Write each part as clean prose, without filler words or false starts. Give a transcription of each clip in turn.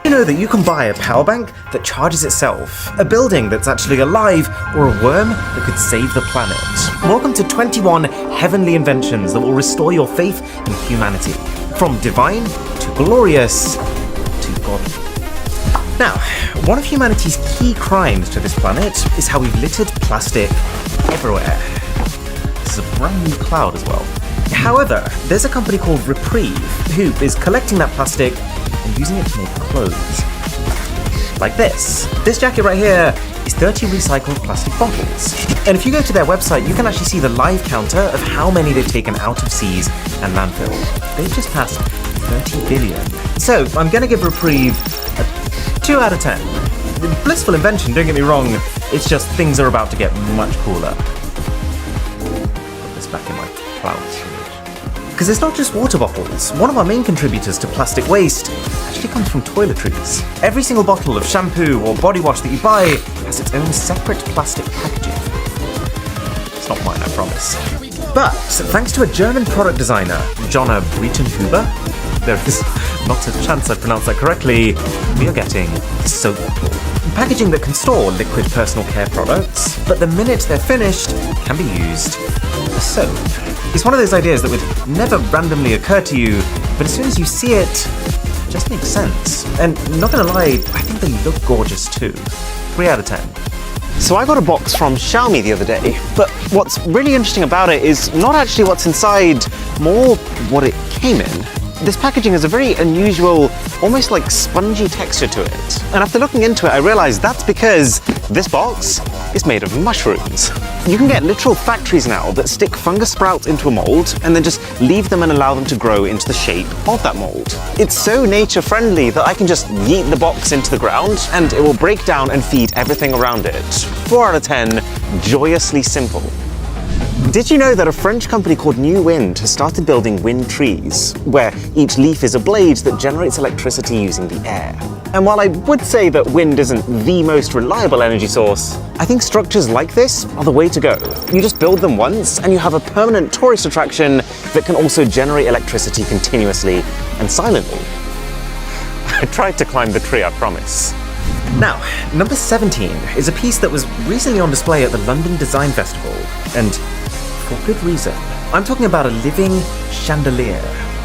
You know that you can buy a power bank that charges itself, a building that's actually alive, or a worm that could save the planet. Welcome to 21 heavenly inventions that will restore your faith in humanity, from divine to glorious to godly. Now, one of humanity's key crimes to this planet is how we've littered plastic everywhere. This is a brand new cloud as well. However, there's a company called Reprieve who is collecting that plastic and using it to make clothes. Like this. This jacket right here is 30 recycled plastic bottles. And if you go to their website, you can actually see the live counter of how many they've taken out of seas and landfill. They've just passed 30 billion. So I'm gonna give Reprieve a 2 out of 10. Blissful invention, don't get me wrong, it's just things are about to get much cooler. Put this back in my cloud storage. Because it's not just water bottles. One of our main contributors to plastic waste actually comes from toiletries. Every single bottle of shampoo or body wash that you buy has its own separate plastic packaging. It's not mine, I promise. But thanks to a German product designer, Jonna Breitenhuber, there is not a chance I pronounced that correctly, we are getting soap bottle. Packaging that can store liquid personal care products, but the minute they're finished, can be used as soap. It's one of those ideas that would never randomly occur to you, but as soon as you see it, it just makes sense. And not gonna lie, I think they look gorgeous too. 3 out of 10. So I got a box from Xiaomi the other day, but what's really interesting about it is not actually what's inside, more what it came in. This packaging has a very unusual, almost like spongy texture to it. And after looking into it, I realized that's because this box is made of mushrooms. You can get literal factories now that stick fungus sprouts into a mold and then just leave them and allow them to grow into the shape of that mold. It's so nature friendly that I can just yeet the box into the ground and it will break down and feed everything around it. 4 out of 10, joyously simple. Did you know that a French company called New Wind has started building wind trees, where each leaf is a blade that generates electricity using the air? And while I would say that wind isn't the most reliable energy source, I think structures like this are the way to go. You just build them once and you have a permanent tourist attraction that can also generate electricity continuously and silently. I tried to climb the tree, I promise. Now, number 17 is a piece that was recently on display at the London Design Festival, and for good reason. I'm talking about a living chandelier,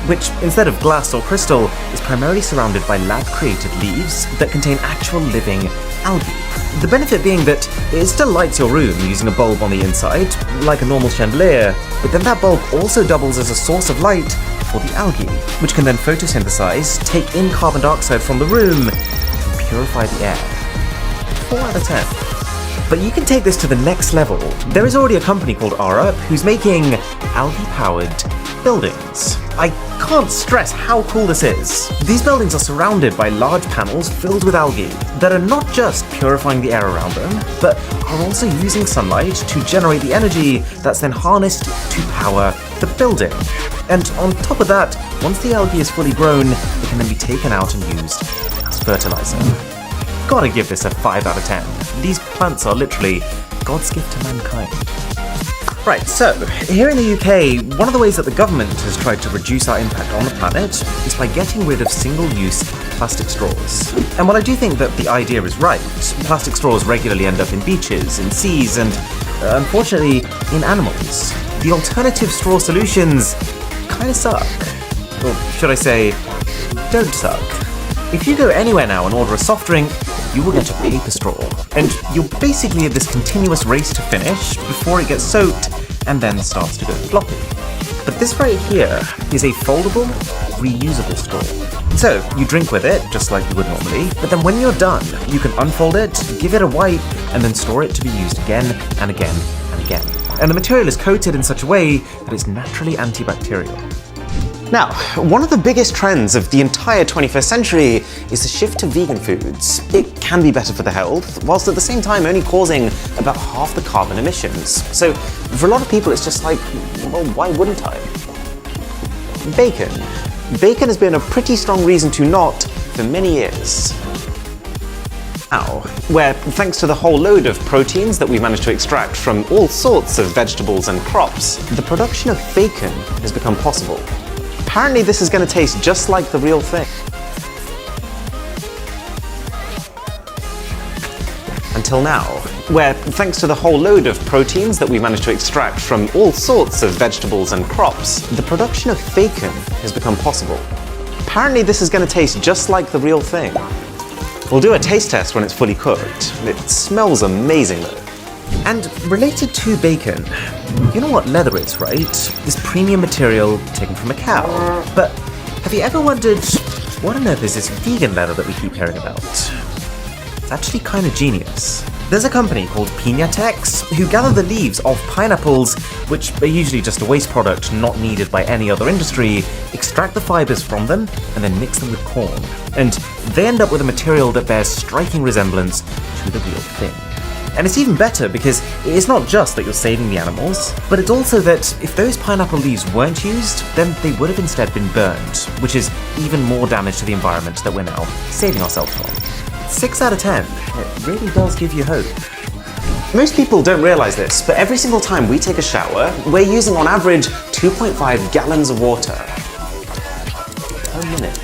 which instead of glass or crystal is primarily surrounded by lab-created leaves that contain actual living algae. The benefit being that it still lights your room using a bulb on the inside, like a normal chandelier, but then that bulb also doubles as a source of light for the algae, which can then photosynthesize, take in carbon dioxide from the room, and purify the air. 4 out of 10. But you can take this to the next level. There is already a company called Arup who's making algae-powered buildings. I can't stress how cool this is. These buildings are surrounded by large panels filled with algae that are not just purifying the air around them, but are also using sunlight to generate the energy that's then harnessed to power the building. And on top of that, once the algae is fully grown, it can then be taken out and used as fertilizer. Gotta give this a 5 out of 10. These plants are literally God's gift to mankind. Right, so here in the UK, one of the ways that the government has tried to reduce our impact on the planet is by getting rid of single-use plastic straws. And while I do think that the idea is right, plastic straws regularly end up in beaches, in seas, and unfortunately, in animals. The alternative straw solutions kinda suck. Or should I say, don't suck. If you go anywhere now and order a soft drink, you will get a paper straw. And you'll basically have this continuous race to finish before it gets soaked and then starts to go floppy. But this right here is a foldable, reusable straw. So you drink with it, just like you would normally, but then when you're done, you can unfold it, give it a wipe, and then store it to be used again and again and again. And the material is coated in such a way that it's naturally antibacterial. Now, one of the biggest trends of the entire 21st century is the shift to vegan foods. It can be better for the health, whilst at the same time only causing about half the carbon emissions. So for a lot of people it's just like, well, why wouldn't I? Bacon. Bacon has been a pretty strong reason to not for many years. Where thanks to the whole load of proteins that we managed to extract from all sorts of vegetables and crops, the production of bacon has become possible. Apparently this is going to taste just like the real thing. Until now, where thanks to the whole load of proteins that we managed to extract from all sorts of vegetables and crops, the production of bacon has become possible. Apparently this is going to taste just like the real thing. We'll do a taste test when it's fully cooked. It smells amazing though. And related to bacon, you know what leather is, right? This premium material taken from a cow. But have you ever wondered, what on earth is this vegan leather that we keep hearing about? It's actually kind of genius. There's a company called Piñatex who gather the leaves of pineapples, which are usually just a waste product not needed by any other industry, extract the fibers from them, and then mix them with corn. And they end up with a material that bears striking resemblance to the real thing. And it's even better because it's not just that you're saving the animals, but it's also that if those pineapple leaves weren't used, then they would have instead been burned, which is even more damage to the environment that we're now saving ourselves from. 6 out of 10. It really does give you hope. Most people don't realize this, but every single time we take a shower, we're using on average 2.5 gallons of water per minute.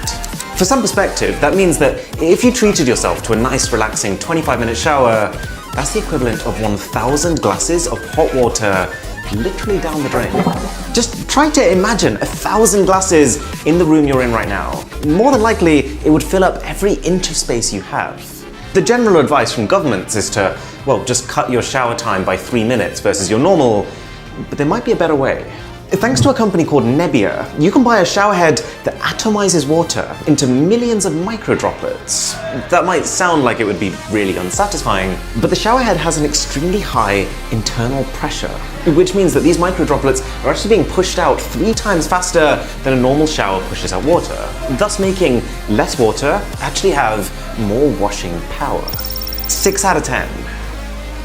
For some perspective, that means that if you treated yourself to a nice, relaxing 25-minute shower, that's the equivalent of 1,000 glasses of hot water literally down the drain. Just try to imagine 1,000 glasses in the room you're in right now. More than likely, it would fill up every inch of space you have. The general advice from governments is to, well, just cut your shower time by 3 minutes versus your normal, but there might be a better way. Thanks to a company called Nebbia, you can buy a showerhead that atomizes water into millions of micro droplets. That might sound like it would be really unsatisfying, but the showerhead has an extremely high internal pressure, which means that these micro droplets are actually being pushed out 3 times faster than a normal shower pushes out water, thus making less water actually have more washing power. 6 out of 10.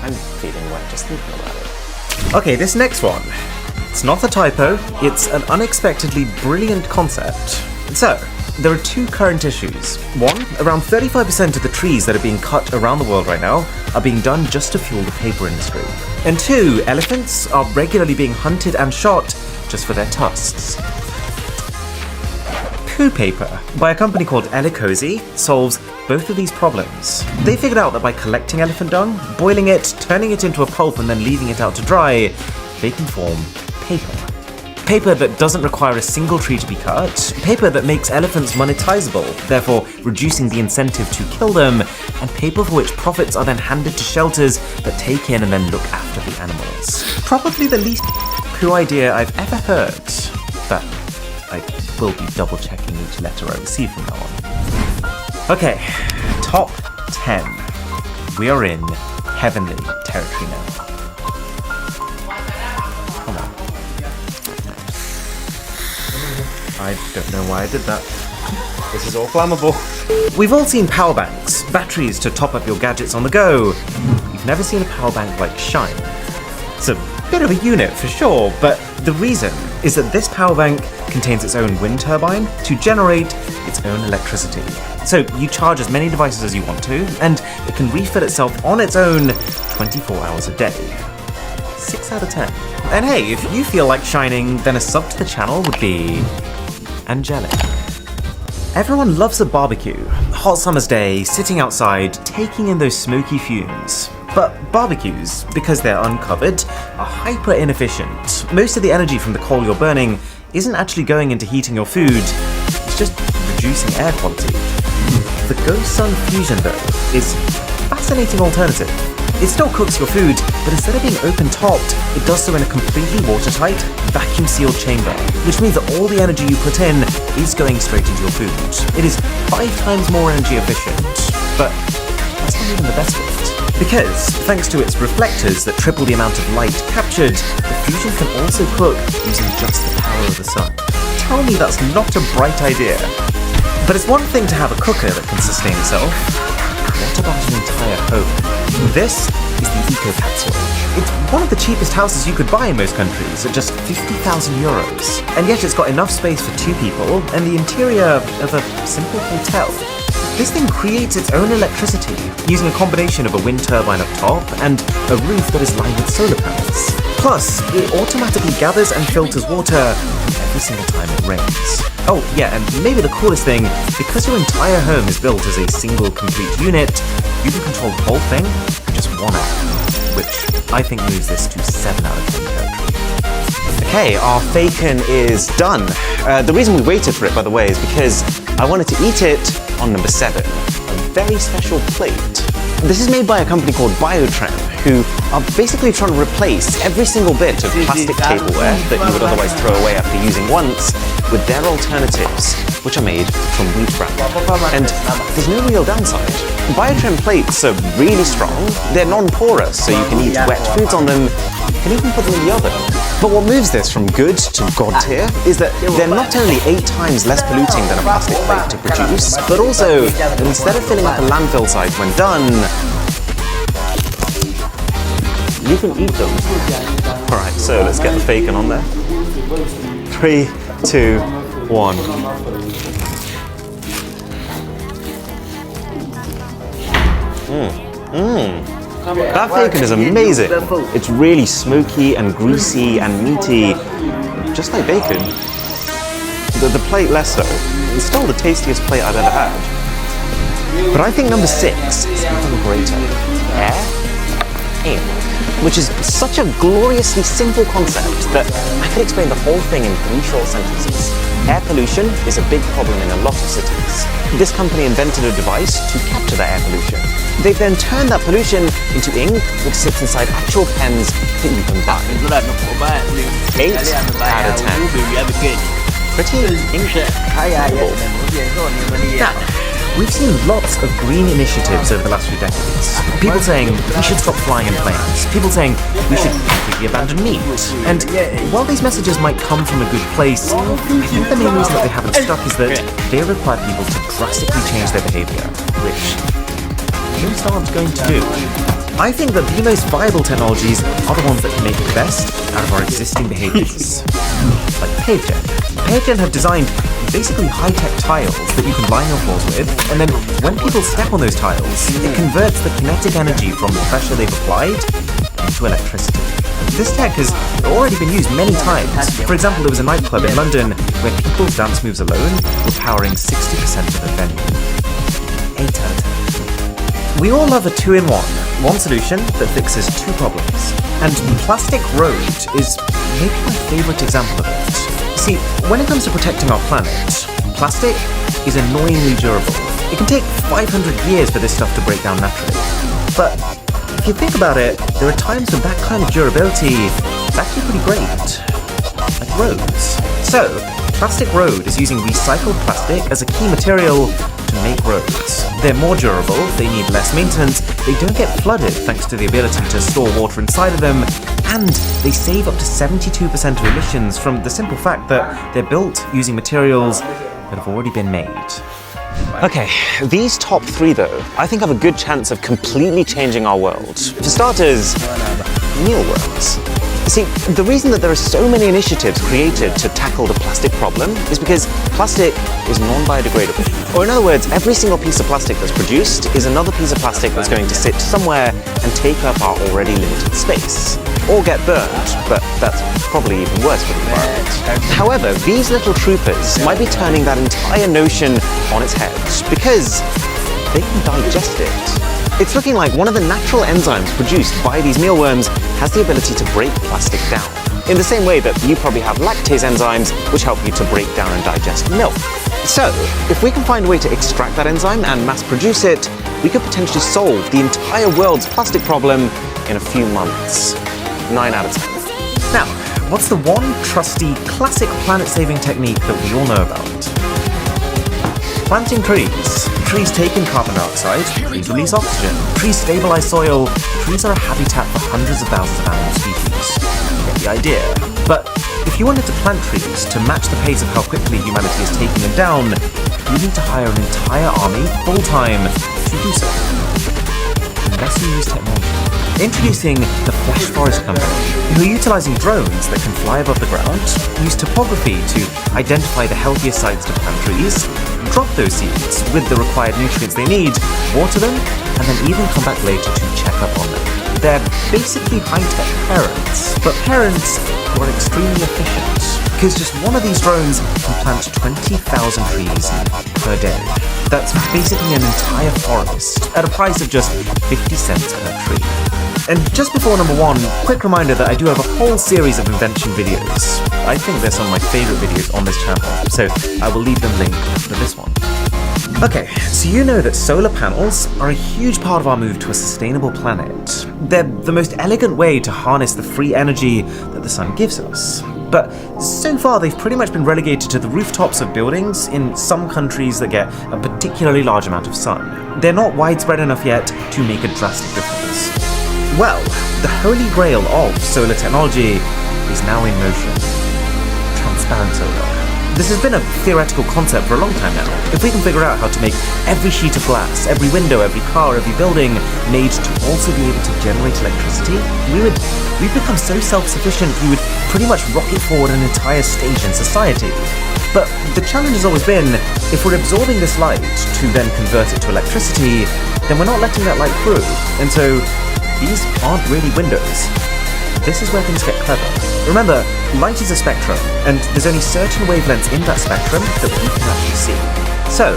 I'm feeling wet just thinking about it. Okay, this next one. It's not a typo, it's an unexpectedly brilliant concept. So, there are 2 current issues. 1, around 35% of the trees that are being cut around the world right now are being done just to fuel the paper industry. And 2, elephants are regularly being hunted and shot just for their tusks. Poo paper, by a company called Elicozy, solves both of these problems. They figured out that by collecting elephant dung, boiling it, turning it into a pulp and then leaving it out to dry, they can form paper. Paper that doesn't require a single tree to be cut, paper that makes elephants monetizable, therefore reducing the incentive to kill them, and paper for which profits are then handed to shelters that take in and then look after the animals. Probably the least poo idea I've ever heard, but I will be double checking each letter I receive from now on. Okay, top 10. We are in heavenly territory now. I don't know why I did that. This is all flammable. We've all seen power banks, batteries to top up your gadgets on the go. You've never seen a power bank like Shine. It's a bit of a unit for sure, but the reason is that this power bank contains its own wind turbine to generate its own electricity. So you charge as many devices as you want to, and it can refill itself on its own 24 hours a day. 6 out of 10. And hey, if you feel like shining, then a sub to the channel would be angelic. Everyone loves a barbecue. Hot summer's day, sitting outside, taking in those smoky fumes. But barbecues, because they're uncovered, are hyper inefficient. Most of the energy from the coal you're burning isn't actually going into heating your food, it's just reducing air quality. The Ghost Sun Fusion, though, is a fascinating alternative. It still cooks your food, but instead of being open-topped, it does so in a completely watertight, vacuum-sealed chamber, which means that all the energy you put in is going straight into your food. It is 5 times more energy efficient, but that's not even the best bit. Because, thanks to its reflectors that triple the amount of light captured, the Fusion can also cook using just the power of the sun. Tell me that's not a bright idea. But it's one thing to have a cooker that can sustain itself. What about an entire home? This is the Eco Capsule. It's one of the cheapest houses you could buy in most countries at just 50,000 euros. And yet it's got enough space for 2 people and the interior of a simple hotel. This thing creates its own electricity using a combination of a wind turbine up top and a roof that is lined with solar panels. Plus, it automatically gathers and filters water every single time it rains. Oh yeah, and maybe the coolest thing, because your entire home is built as a single complete unit, you can control the whole thing from just 1 out of 10, which I think moves this to 7 out of 10 territory. Okay, our bacon is done. The reason we waited for it, by the way, is because I wanted to eat it on number 7, a very special plate. This is made by a company called Biotrem, who are basically trying to replace every single bit of plastic tableware that you would otherwise throw away after using once with their alternatives, which are made from wheat bran. And there's no real downside. Biotrem plates are really strong, they're non-porous, so you can eat wet foods on them, you can even put them in the oven. But what moves this from good to god tier is that they're not only 8 times less polluting than a plastic plate to produce, but also that instead of filling up a landfill site when done, you can eat them. Alright, so let's get the bacon on there. 3, 2, 1. That bacon is amazing. It's really smoky and greasy and meaty, just like bacon. The plate less so. It's still the tastiest plate I've ever had. But I think number 6 is even greater. Air? Which is such a gloriously simple concept that I could explain the whole thing in 3 short sentences. Air pollution is a big problem in a lot of cities. This company invented a device to capture that air pollution. They then turned that pollution into ink, which sits inside actual pens that you can buy. 8 out of 10. Pretty incredible. Now, we've seen lots of green initiatives over the last few decades. People saying we should stop flying in planes. People saying we should completely abandon meat. And while these messages might come from a good place, I think the main reason that they haven't stuck is that they require people to drastically change their behavior, which most aren't going to do. I think that the most viable technologies are the ones that can make the best out of our existing behaviors. Like PaveGen. PaveGen have designed basically high-tech tiles that you can line your floors with, and then when people step on those tiles, it converts the kinetic energy from the pressure they've applied into electricity. This tech has already been used many times. For example, there was a nightclub in London where people's dance moves alone were powering 60% of the venue. 8 out of 10. We all love a 2-in-1, one solution that fixes 2 problems. And Plastic Road is maybe my favourite example of it. See, when it comes to protecting our planet, plastic is annoyingly durable. It can take 500 years for this stuff to break down naturally. But if you think about it, there are times when that kind of durability is actually pretty great. Like roads. So, Plastic Road is using recycled plastic as a key material to make roads. They're more durable, they need less maintenance, they don't get flooded thanks to the ability to store water inside of them, and they save up to 72% of emissions from the simple fact that they're built using materials that have already been made. Okay, these top 3 though, I think have a good chance of completely changing our world. For starters, mealworms. See, the reason that there are so many initiatives created to tackle the plastic problem is because plastic is non-biodegradable. Or in other words, every single piece of plastic that's produced is another piece of plastic that's going to sit somewhere and take up our already limited space. Or get burned, but that's probably even worse for the environment. However, these little troopers might be turning that entire notion on its head, because they can digest it. It's looking like one of the natural enzymes produced by these mealworms has the ability to break plastic down, in the same way that you probably have lactase enzymes which help you to break down and digest milk. So, if we can find a way to extract that enzyme and mass produce it, we could potentially solve the entire world's plastic problem in a few months. 9 out of 10. Now, what's the one trusty, classic planet-saving technique that we all know about? Planting trees. Trees take in carbon dioxide, trees release oxygen, trees stabilize soil, trees are a habitat for hundreds of thousands of animal species. You get the idea. But if you wanted to plant trees to match the pace of how quickly humanity is taking them down, you need to hire an entire army, full-time, to do so. Unless you use technology. Introducing the Flash Forest Company, who are utilising drones that can fly above the ground, use topography to identify the healthiest sites to plant trees, drop those seeds with the required nutrients they need, water them, and then even come back later to check up on them. They're basically high-tech parents, but parents who are extremely efficient, because just one of these drones can plant 20,000 trees per day. That's basically an entire forest at a price of just 50 cents per tree. And just before number 1, quick reminder that I do have a whole series of invention videos. I think they're some of my favourite videos on this channel, so I will leave them linked after this one. Okay, so you know that solar panels are a huge part of our move to a sustainable planet. They're the most elegant way to harness the free energy that the sun gives us. But so far they've pretty much been relegated to the rooftops of buildings in some countries that get a particularly large amount of sun. They're not widespread enough yet to make a drastic difference. Well, the holy grail of solar technology is now in motion. Transparent solar. This has been a theoretical concept for a long time now. If we can figure out how to make every sheet of glass, every window, every car, every building made to also be able to generate electricity, we'd become so self-sufficient we would pretty much rocket forward an entire stage in society. But the challenge has always been, if we're absorbing this light to then convert it to electricity, then we're not letting that light through. And so, these aren't really windows. This is where things get clever. Remember, light is a spectrum, and there's only certain wavelengths in that spectrum that we can actually see. So,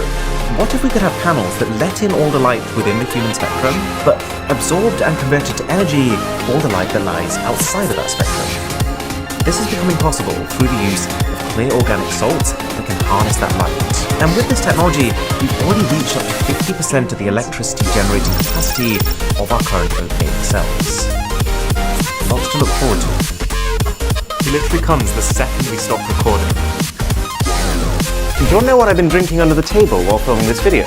what if we could have panels that let in all the light within the human spectrum, but absorbed and converted to energy all the light that lies outside of that spectrum? This is becoming possible through the use of clear organic salts that can harness that light. And with this technology, we've already reached up to 50% of the electricity generating capacity of our current opaque cells. Lots to look forward to. He literally comes the second we stop recording. Do you want to know what I've been drinking under the table while filming this video?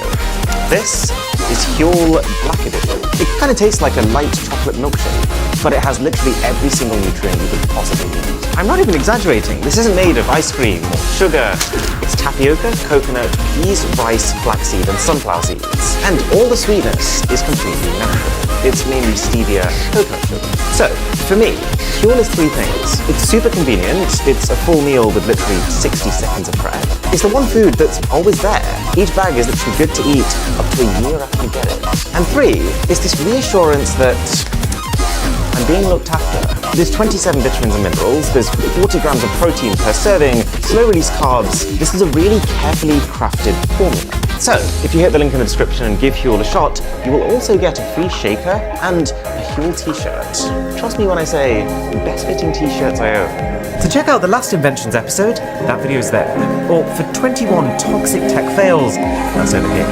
This is Huel Black Edition. It kind of tastes like a light chocolate milkshake, but it has literally every single nutrient you could possibly need. I'm not even exaggerating. This isn't made of ice cream or sugar. It's tapioca, coconut, peas, rice, flaxseed, and sunflower seeds. And all the sweetness is completely natural. It's mainly stevia and coconut sugar. So, for me, Huel is 3 things. It's super convenient, it's a full meal with literally 60 seconds of prep. It's the one food that's always there. Each bag is literally good to eat up to a year after you get it. And 3 is this reassurance that I'm being looked after. There's 27 vitamins and minerals, there's 40 grams of protein per serving, slow release carbs. This is a really carefully crafted formula. So, if you hit the link in the description and give Huel a shot, you will also get a free shaker and a Huel t-shirt. Trust me when I say, the best fitting t-shirts I own. To check out the last Inventions episode, that video is there. Or for 21 toxic tech fails, that's over here.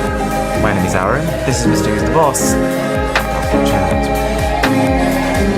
My name is Aaron, this is Mr. Who's the Boss. I'll catch you in the next one.